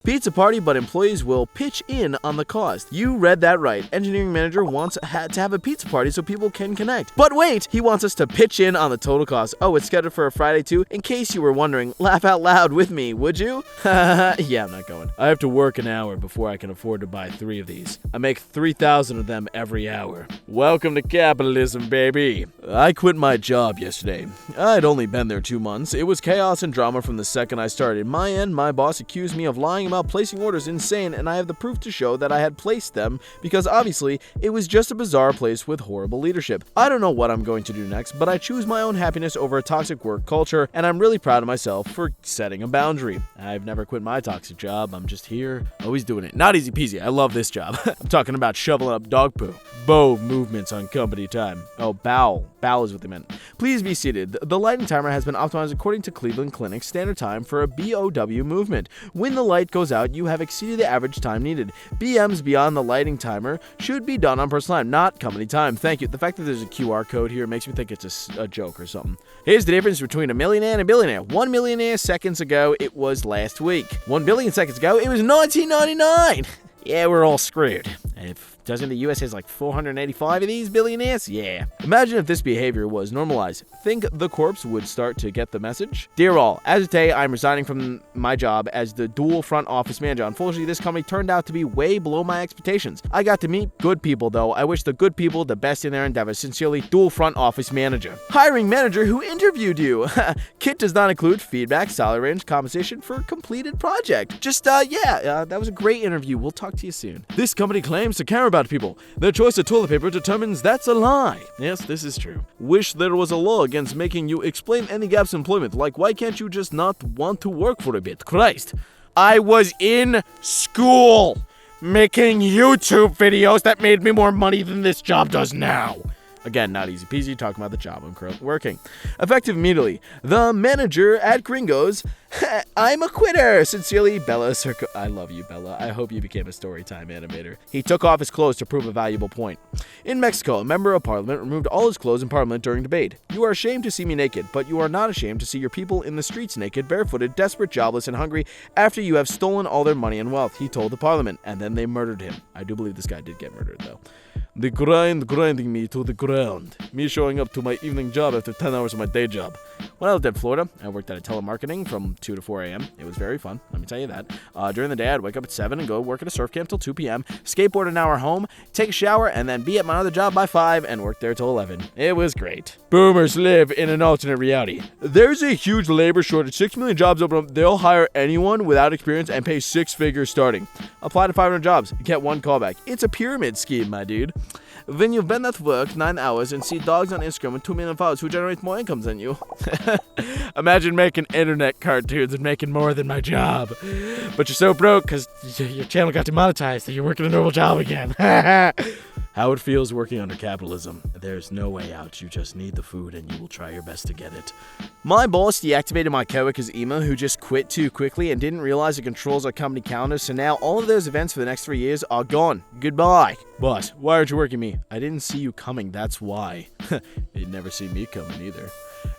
Pizza party, but employees will pitch in on the cost. You read that right. Engineering manager wants to have a pizza party so people can connect. But wait, he wants us to pitch in on the total cost. Oh, it's scheduled for a Friday too? In case you were wondering, laugh out loud with me, would you? Yeah, I'm not going. I have to work an hour before I can afford to buy 3 of these. I make 3,000 of them every hour. Welcome to capitalism, baby. I quit my job yesterday. I'd only been there 2 months. It was chaos and drama from the second I started. My boss accused me of lying about placing orders insane, and I have the proof to show that I had placed them because obviously it was just a bizarre place with horrible leadership. I don't know what I'm going to do next, but I choose my own happiness over a toxic work culture, and I'm really proud of myself for setting a boundary. I've never quit my toxic job. I'm just here, always doing it. Not easy peasy. I love this job. I'm talking about shoveling up dog poo. Bow movements on company time. Oh, bowel. Bowel is what they meant. Please be seated. The lighting timer has been optimized according to Cleveland Clinic's standard time for a BOW movement. When the light goes out, you have exceeded the average time needed. BMs beyond the lighting timer should be done on personal time, not company time. Thank you. The fact that there's a QR code here makes me think it's a joke or something. Here's the difference between a millionaire and a billionaire. 1 millionaire seconds ago, it was last week. 1 billion seconds ago, it was 1999. Yeah, we're all screwed. Doesn't the US has like 485 of these billionaires? Yeah. Imagine if this behavior was normalized. Think the corpse would start to get the message? Dear all, as of today, I'm resigning from my job as the dual front office manager. Unfortunately, this company turned out to be way below my expectations. I got to meet good people though. I wish the good people the best in their endeavors. Sincerely, dual front office manager. Hiring manager who interviewed you. Kit does not include feedback, salary range, compensation for completed project. That was a great interview. We'll talk to you soon. This company claims to care about people. Their choice of toilet paper determines that's a lie. Yes, this is true. Wish there was a law against making you explain any gaps in employment. Like, why can't you just not want to work for a bit? Christ. I was in school making YouTube videos that made me more money than this job does now. Again, not easy peasy, talking about the job I'm currently working. Effective immediately. The manager at Gringos. I'm a quitter. Sincerely, Bella Circo. I love you, Bella. I hope you became a storytime animator. He took off his clothes to prove a valuable point. In Mexico, a member of parliament removed all his clothes in parliament during debate. You are ashamed to see me naked, but you are not ashamed to see your people in the streets naked, barefooted, desperate, jobless, and hungry after you have stolen all their money and wealth, he told the parliament, and then they murdered him. I do believe this guy did get murdered, though. The grind grinding me to the ground. Me showing up to my evening job after 10 hours of my day job. When I lived in Florida, I worked at a telemarketing from 2 to 4 a.m. It was very fun, let me tell you that. During the day, I'd wake up at 7 and go work at a surf camp till 2 p.m., skateboard an hour home, take a shower, and then be at my other job by 5 and work there till 11. It was great. Boomers live in an alternate reality. There's a huge labor shortage. 6 million jobs open up. They'll hire anyone without experience and pay 6 figures starting. Apply to 500 jobs. Get 1 callback. It's a pyramid scheme, my dude. When you've been at work 9 hours and see dogs on Instagram with 2 million followers who generate more income than you. Imagine making internet cartoons and making more than my job. But you're so broke because your channel got demonetized that you're working a normal job again. How it feels working under capitalism. There's no way out. You just need the food and you will try your best to get it. My boss deactivated my coworker's email who just quit too quickly and didn't realize it controls our company calendar, so now all of those events for the next 3 years are gone. Goodbye. Boss, why aren't you working me? I didn't see you coming, that's why. You'd never see me coming either.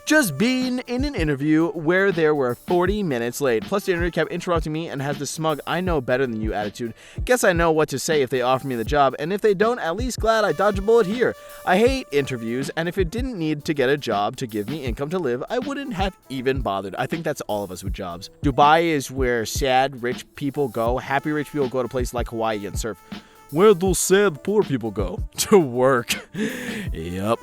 Just being in an interview where there were 40 minutes late. Plus the interview kept interrupting me and has the smug I know better than you attitude. Guess I know what to say if they offer me the job, and if they don't, at least glad I dodged a bullet here. I hate interviews, and if it didn't need to get a job to give me income to live, I wouldn't have even bothered. I think that's all of us with jobs. Dubai is where sad rich people go. Happy rich people go to places like Hawaii and surf. Where do sad poor people go? To work. Yup.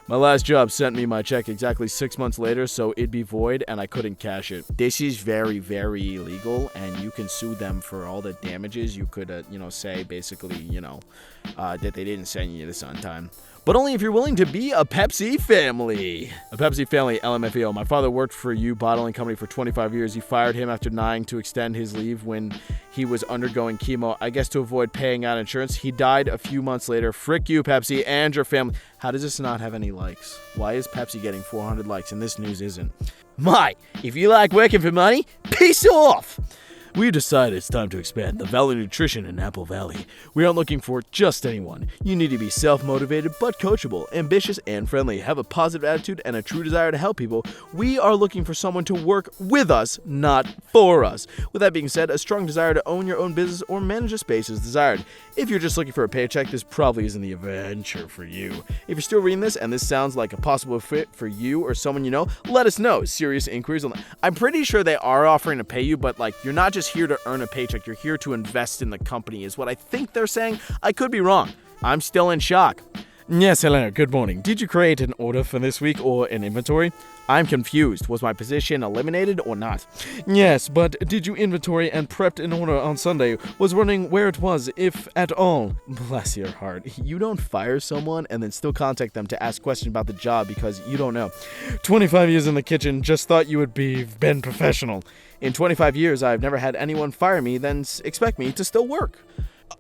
My last job sent me my check exactly 6 months later, so it'd be void and I couldn't cash it. This is very, very illegal, and you can sue them for all the damages. You could, say basically, that they didn't send you this on time. But only if you're willing to be a Pepsi family. A Pepsi family, LMFAO. My father worked for U Bottling Company for 25 years. He fired him after denying to extend his leave when he was undergoing chemo, I guess to avoid paying out insurance. He died a few months later. Frick you, Pepsi, and your family. How does this not have any likes? Why is Pepsi getting 400 likes and this news isn't? If you like working for money, piss off! We decided it's time to expand the Valley Nutrition in Apple Valley. We aren't looking for just anyone. You need to be self-motivated but coachable, ambitious and friendly, have a positive attitude and a true desire to help people. We are looking for someone to work with us, not for us. With that being said, a strong desire to own your own business or manage a space is desired. If you're just looking for a paycheck, this probably isn't the adventure for you. If you're still reading this and this sounds like a possible fit for you or someone you know, let us know. Serious inquiries on that. I'm pretty sure they are offering to pay you, but you're not just here to earn a paycheck, you're here to invest in the company is what I think they're saying. I could be wrong. I'm still in shock. Yes, hello, good morning. Did you create an order for this week or an inventory? I'm confused. Was my position eliminated or not? Yes, but did you inventory and prepped an order on Sunday? Was wondering where it was, if at all. Bless your heart. You don't fire someone and then still contact them to ask questions about the job because you don't know. 25 years in the kitchen, just thought you would been professional. In 25 years, I've never had anyone fire me, then expect me to still work.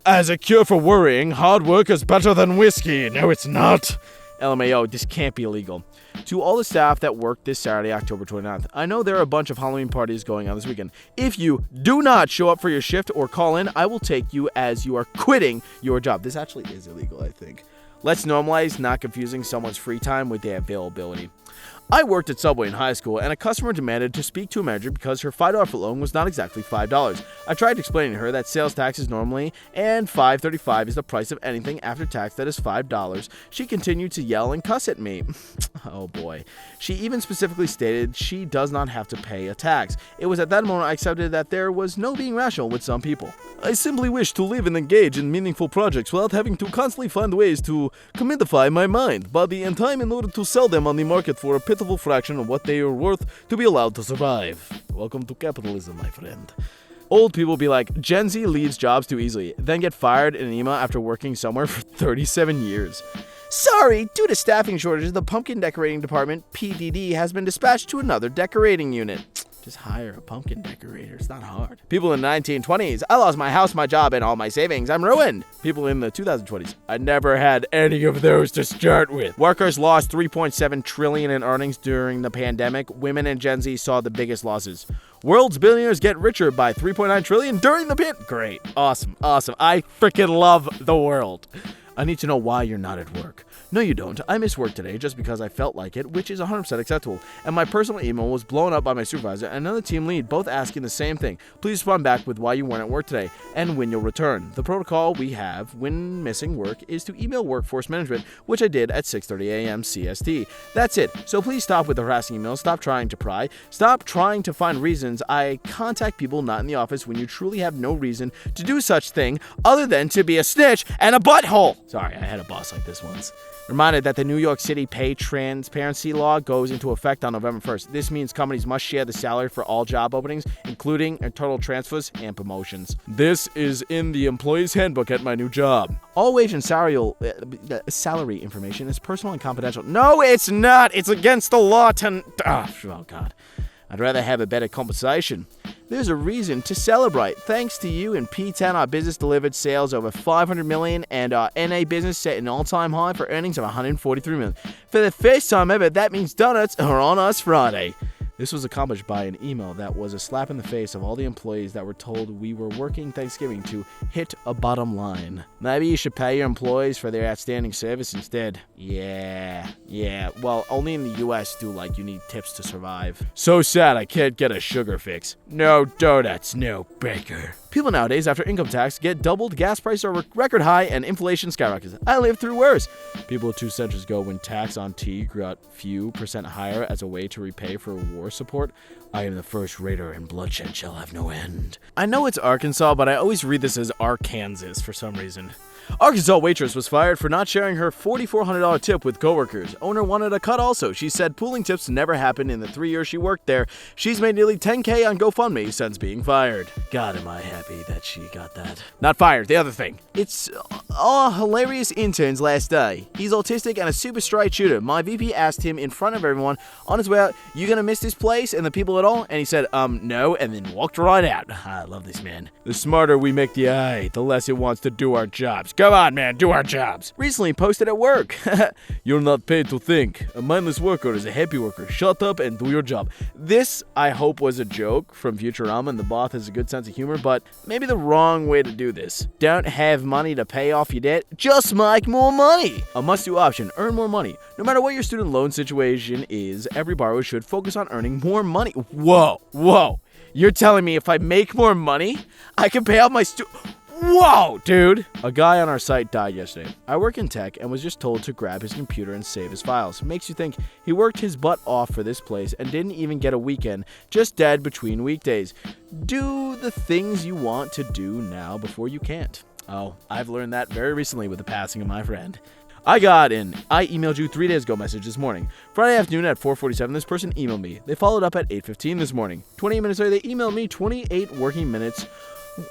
As a cure for worrying, hard work is better than whiskey. No, it's not. LMAO, this can't be illegal. To all the staff that worked this Saturday, October 29th, I know there are a bunch of Halloween parties going on this weekend. If you do not show up for your shift or call in, I will take you as you are quitting your job. This actually is illegal, I think. Let's normalize not confusing someone's free time with their availability. I worked at Subway in high school, and a customer demanded to speak to a manager because her $5 foot long was not exactly $5. I tried explaining to her that sales tax is normally, and $5.35 is the price of anything after tax that is $5. She continued to yell and cuss at me. Oh boy. She even specifically stated she does not have to pay a tax. It was at that moment I accepted that there was no being rational with some people. I simply wish to live and engage in meaningful projects without having to constantly find ways to commodify my mind, body, and time in order to sell them on the market for a pitiful fraction of what they are worth to be allowed to survive. Welcome to capitalism, my friend. Old people be like, Gen Z leaves jobs too easily, then get fired in an email after working somewhere for 37 years. Sorry, due to staffing shortages, the pumpkin decorating department, PDD, has been dispatched to another decorating unit. Just hire a pumpkin decorator. It's not hard. People in the 1920s, I lost my house, my job, and all my savings. I'm ruined. People in the 2020s, I never had any of those to start with. Workers lost $3.7 trillion in earnings during the pandemic. Women and Gen Z saw the biggest losses. World's billionaires get richer by $3.9 trillion during the Great. Awesome. I freaking love the world. I need to know why you're not at work. No, you don't. I missed work today just because I felt like it, which is 100% acceptable. And my personal email was blown up by my supervisor and another team lead, both asking the same thing. Please respond back with why you weren't at work today and when you'll return. The protocol we have when missing work is to email workforce management, which I did at 6:30 a.m. CST. That's it. So please stop with the harassing emails. Stop trying to pry. Stop trying to find reasons. I contact people not in the office when you truly have no reason to do such thing other than to be a snitch and a butthole. Sorry, I had a boss like this once. Reminded that the New York City pay transparency law goes into effect on November 1st. This means companies must share the salary for all job openings, including internal transfers and promotions. This is in the employee's handbook at my new job. All wage and salary information is personal and confidential. No, it's not. It's against the law to... Oh, God. I'd rather have a better compensation. There's a reason to celebrate. Thanks to you and P10, our business delivered sales over $500 million, and our NA business set an all-time high for earnings of $143 million. For the first time ever, that means donuts are on us Friday. This was accomplished by an email that was a slap in the face of all the employees that were told we were working Thanksgiving to hit a bottom line. Maybe you should pay your employees for their outstanding service instead. Yeah. Well, only in the US do you need tips to survive. So sad I can't get a sugar fix. No donuts, no baker. People nowadays, after income tax, get doubled, gas prices are record high, and inflation skyrockets. I lived through worse. People 2 centuries ago, when tax on tea got few % higher as a way to repay for war support, I am the first raider, and bloodshed shall have no end. I know it's Arkansas, but I always read this as Arkansas for some reason. Arkansas waitress was fired for not sharing her $4,400 tip with coworkers. Owner wanted a cut also. She said pooling tips never happened in the 3 years she worked there. She's made nearly $10K on GoFundMe since being fired. God, am I happy that she got that. Not fired, the other thing. It's all hilarious interns last day. He's autistic and a super straight shooter. My VP asked him in front of everyone on his way out, "You gonna miss this place and the people at all?" And he said, no, and then walked right out. I love this man. The smarter we make the AI, the less it wants to do our jobs. Come on, man, do our jobs. Recently posted at work. You're not paid to think. A mindless worker is a happy worker. Shut up and do your job. This, I hope, was a joke from Futurama, and the boss has a good sense of humor, but maybe the wrong way to do this. Don't have money to pay off your debt? Just make more money. A must-do option, earn more money. No matter what your student loan situation is, every borrower should focus on earning more money. Whoa. You're telling me if I make more money, I can pay off my Whoa, dude! A guy on our site died yesterday. I work in tech and was just told to grab his computer and save his files. Makes you think he worked his butt off for this place and didn't even get a weekend, just dead between weekdays. Do the things you want to do now before you can't. Oh, I've learned that very recently with the passing of my friend. I emailed you 3 days ago message this morning. Friday afternoon at 4:47, this person emailed me. They followed up at 8:15 this morning. 28 minutes later, they emailed me 28 working minutes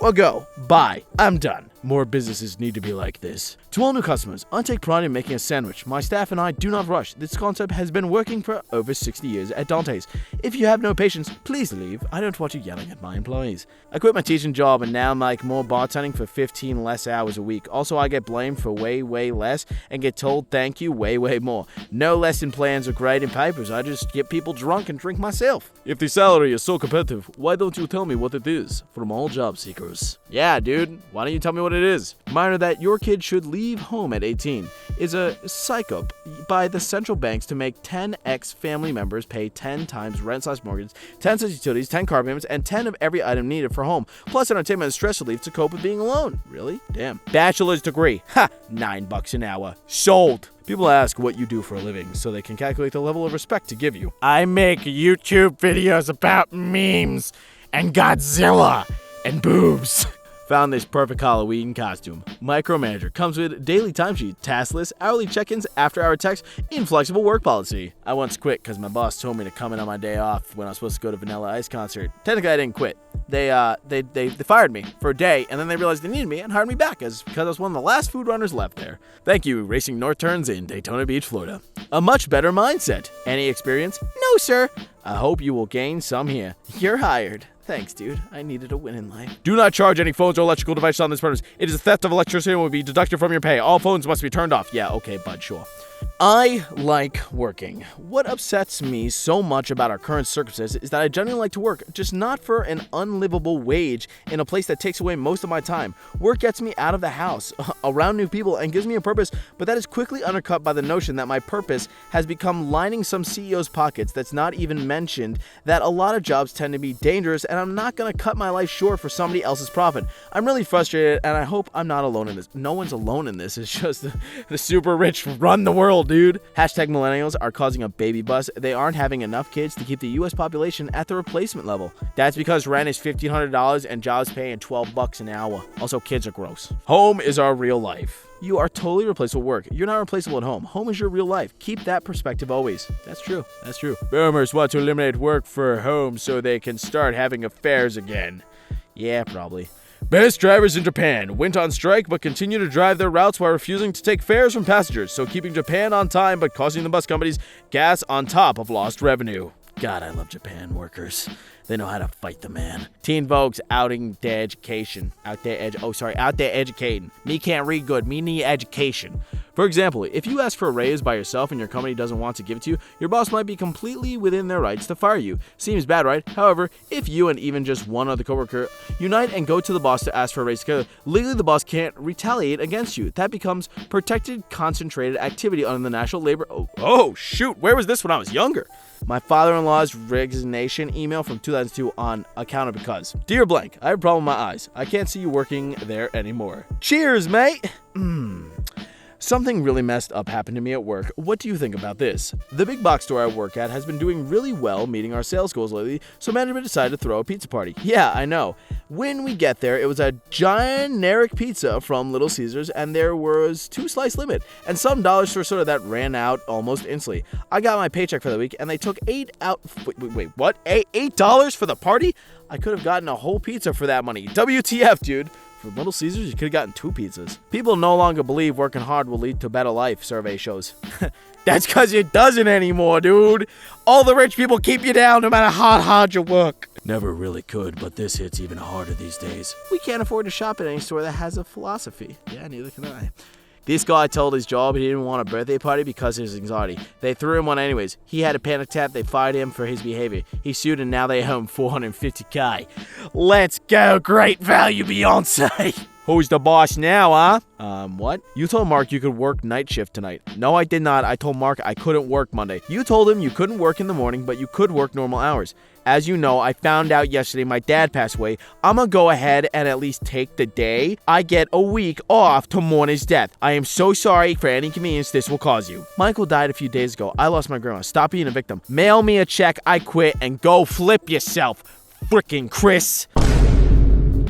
ago. Bye. I'm done. More businesses need to be like this. To all new customers, I take pride in making a sandwich. My staff and I do not rush. This concept has been working for over 60 years at Dante's. If you have no patience, please leave. I don't want you yelling at my employees. I quit my teaching job and now make more bartending for 15 less hours a week. Also, I get blamed for way less and get told thank you way more. No lesson plans or grading papers. I just get people drunk and drink myself. If the salary is so competitive, why don't you tell me what it is? From all job seekers. Yeah, dude. Why don't you tell me what it is? Reminder that your kid should leave home at 18 is a psyop by the central banks to make 10x family members pay 10 times rent/mortgage, 10 cents utilities, 10 car payments, and 10 of every item needed for home, plus entertainment and stress relief to cope with being alone. Really? Damn. Bachelor's degree. Ha! $9 an hour. Sold. People ask what you do for a living so they can calculate the level of respect to give you. I make YouTube videos about memes and Godzilla and boobs. Found this perfect Halloween costume. Micromanager comes with daily timesheet, task list, hourly check-ins, after-hour texts, inflexible work policy. I once quit because my boss told me to come in on my day off when I was supposed to go to Vanilla Ice concert. Technically, I didn't quit. They fired me for a day, and then they realized they needed me and hired me back because I was one of the last food runners left there. Thank you, Racing North Turns in Daytona Beach, Florida. A much better mindset. Any experience? No, sir. I hope you will gain some here. You're hired. Thanks, dude. I needed a win in life. Do not charge any phones or electrical devices on this premise. It is a theft of electricity and will be deducted from your pay. All phones must be turned off. Yeah, okay, bud, sure. I like working. What upsets me so much about our current circumstances is that I generally like to work, just not for an unlivable wage in a place that takes away most of my time. Work gets me out of the house, around new people, and gives me a purpose, but that is quickly undercut by the notion that my purpose has become lining some CEO's pockets. That's not even mentioned that a lot of jobs tend to be dangerous, and I'm not going to cut my life short for somebody else's profit. I'm really frustrated, and I hope I'm not alone in this. No one's alone in this. It's just the super rich run the world, dude. Hashtag millennials are causing a baby bust. They aren't having enough kids to keep the U.S. population at the replacement level. That's because rent is $1,500 and jobs paying $12 an hour. Also, kids are gross. Home is our real life. You are totally replaceable at work. You're not replaceable at home. Home is your real life. Keep that perspective always. That's true. That's true. Boomers want to eliminate work for home so they can start having affairs again. Yeah, probably. Best drivers in Japan went on strike but continue to drive their routes while refusing to take fares from passengers, so keeping Japan on time but costing the bus companies gas on top of lost revenue. God, I love Japan workers. They know how to fight the man. Teen Vogue's outing their education. Out there educating. Me can't read good. Me need education. For example, if you ask for a raise by yourself and your company doesn't want to give it to you, your boss might be completely within their rights to fire you. Seems bad, right? However, if you and even just one other coworker unite and go to the boss to ask for a raise together, legally the boss can't retaliate against you. That becomes protected, concentrated activity under the National Labor... Oh, shoot. Where was this when I was younger? My father-in-law's resignation email from 2002 on account of because. Dear blank, I have a problem with my eyes. I can't see you working there anymore. Cheers, mate! Something really messed up happened to me at work. What do you think about this? The big box store I work at has been doing really well meeting our sales goals lately, so management decided to throw a pizza party. Yeah, I know. When we get there, it was a generic pizza from Little Caesars, and there was 2-slice limit, and some dollar store soda that ran out almost instantly. I got my paycheck for the week, and they took $8 what? $8 for the party? I could have gotten a whole pizza for that money. WTF, dude. For Little Caesars, you could have gotten 2 pizzas. People no longer believe working hard will lead to better life, survey shows. That's because it doesn't anymore, dude. All the rich people keep you down no matter how hard you work. Never really could, but this hits even harder these days. We can't afford to shop at any store that has a philosophy. Yeah, neither can I. This guy told his job he didn't want a birthday party because of his anxiety. They threw him one anyways. He had a panic attack. They fired him for his behavior. He sued and now they owe him $450K. Let's go, great value, Beyonce. Who's the boss now, huh? What? You told Mark you could work night shift tonight. No, I did not. I told Mark I couldn't work Monday. You told him you couldn't work in the morning, but you could work normal hours. As you know, I found out yesterday my dad passed away. I'm gonna go ahead and at least take the day I get a week off to mourn his death. I am so sorry for any inconvenience this will cause you. Michael died a few days ago. I lost my grandma. Stop being a victim. Mail me a check, I quit, and go flip yourself, frickin' Chris.